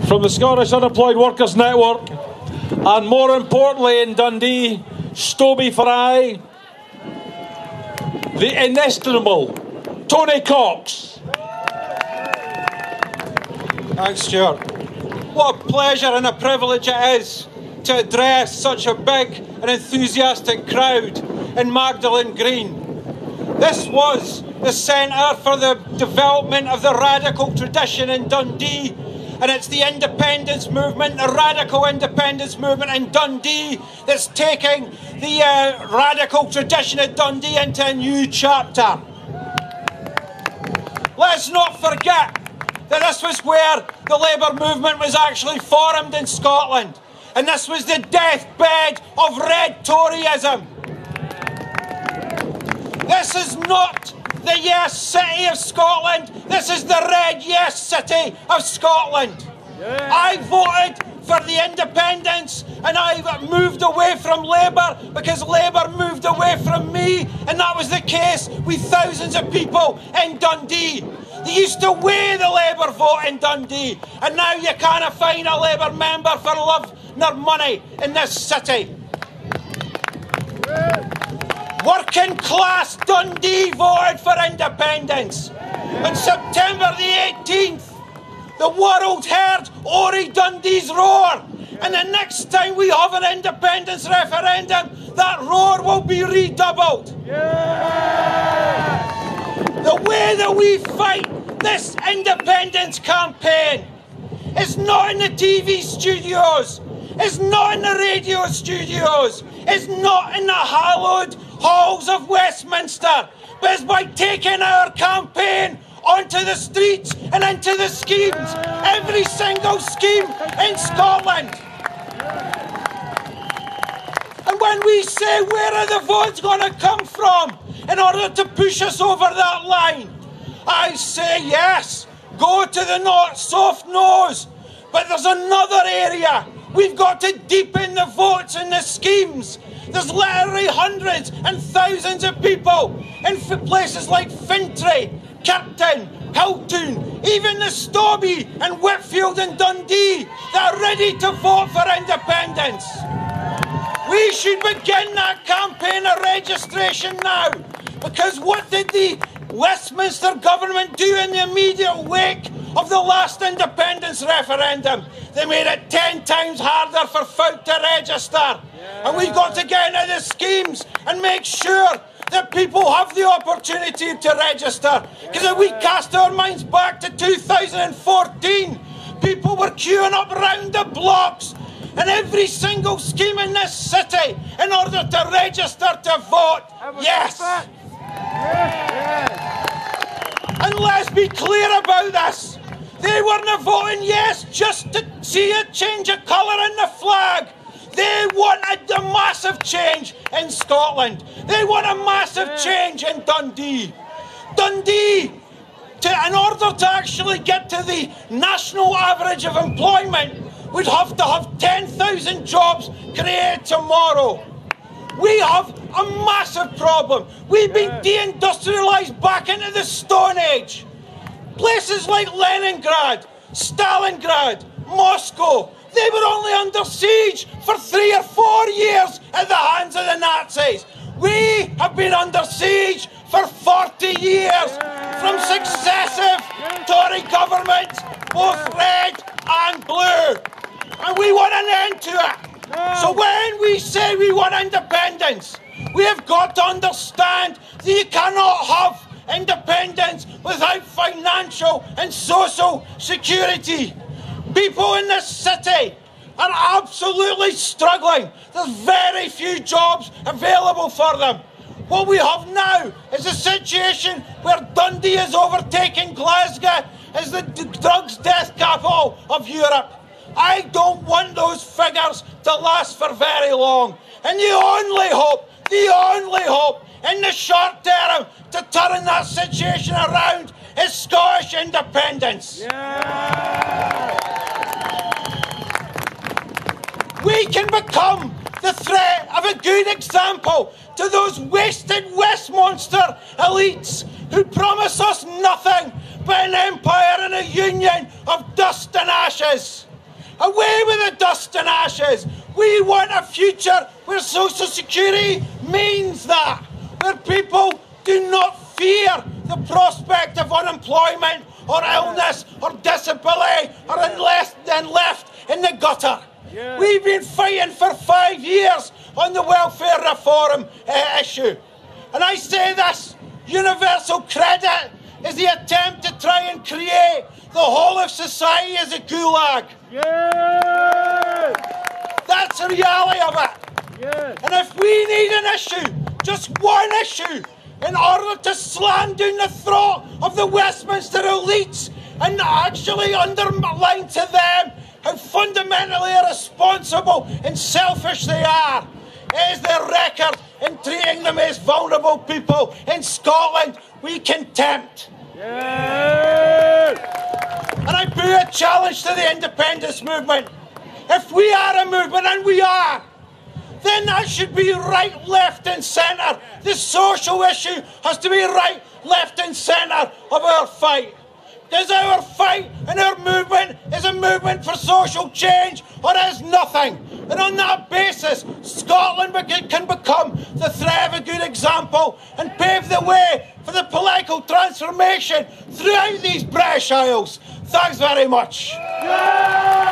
from the Scottish Unemployed Workers Network, and more importantly in Dundee, Stoby for aye, the inestimable Tony Cox. Thanks, Stuart. What a pleasure and a privilege it is to address such a big and enthusiastic crowd in Magdalen Green. This was the centre for the development of the radical tradition in Dundee, and it's the independence movement, the radical independence movement in Dundee, that's taking the radical tradition of Dundee into a new chapter. Let's not forget that this was where the Labour movement was actually formed in Scotland, and this was the deathbed of red Toryism. This is not the Yes City of Scotland, this is the Red Yes City of Scotland. Yeah. I voted for the independence and I moved away from Labour because Labour moved away from me, and that was the case with thousands of people in Dundee. They used to weigh the Labour vote in Dundee, and now you can't find a Labour member for love nor money in this city. Working class Dundee voted for independence. On September the 18th, the world heard Ori Dundee's roar, and the next time we have an independence referendum, that roar will be redoubled. Yeah! The way that we fight this independence campaign is not in the TV studios, it's not in the radio studios, it's not in the hallowed halls of Westminster, but it's by taking our campaign onto the streets and into the schemes, every single scheme in Scotland. And when we say where are the votes going to come from in order to push us over that line, I say yes, go to the not soft nose, but there's another area. We've got to deepen the votes in the schemes. There's literally hundreds and thousands of people in places like Fintry, Kirkton, Hilltown, even the Stoby and Whitfield and Dundee that are ready to vote for independence. We should begin that campaign of registration now, because what did the Westminster government do in the immediate wake of the last independence referendum? They made it 10 times harder for folk to register. And we've got to get into the schemes and make sure that people have the opportunity to register. Because if we cast our minds back to 2014, people were queuing up round the blocks in every single scheme in this city in order to register to vote yes. And let's be clear about this. They weren't voting yes just to see a change of colour in the flag. They wanted a massive change in Scotland. They want a massive change in Dundee. Dundee, in order to actually get to the national average of employment, would have to have 10,000 jobs created tomorrow. We have a massive problem. We've been deindustrialised back into the Stone Age. Places like Leningrad, Stalingrad, Moscow, they were only under siege for 3 or 4 years at the hands of the Nazis. We have been under siege for 40 years from successive Tory governments, both red and blue. And we want an end to it. So when we say we want independence, we have got to understand that you cannot have independence without financial and social security. People in this city are absolutely struggling. There's very few jobs available for them. What we have now is a situation where Dundee is overtaking Glasgow as the drugs death capital of Europe. I don't want those figures to last for very long. And the only hope in the short term to turn that situation around is Scottish independence. We can become the threat of a good example to those wasted Westminster elites who promise us nothing but an empire and a union of dust and ashes. Away with the dust and ashes. We want a future where social security means that, where people do not fear the prospect of unemployment or illness or disability or then left in the gutter. Yeah. We've been fighting for 5 years on the welfare reform issue. And I say this, universal credit is the attempt to try and create the whole of society as a gulag. Yeah. That's the reality of it. Yeah. And if we need an issue, just one issue, in order to slam down the throat of the Westminster elites and actually underline to them how fundamentally irresponsible and selfish they are, is their record in treating them as vulnerable people in Scotland we contempt. Yeah. And I put a challenge to the independence movement. If we are a movement, and we are, then that should be right, left and centre. This social issue has to be right, left and centre of our fight. Because our fight and our movement is a movement for social change, or is nothing. And on that basis, Scotland can become the thread of a good example and pave the way for the political transformation throughout these British Isles. Thanks very much. Yeah!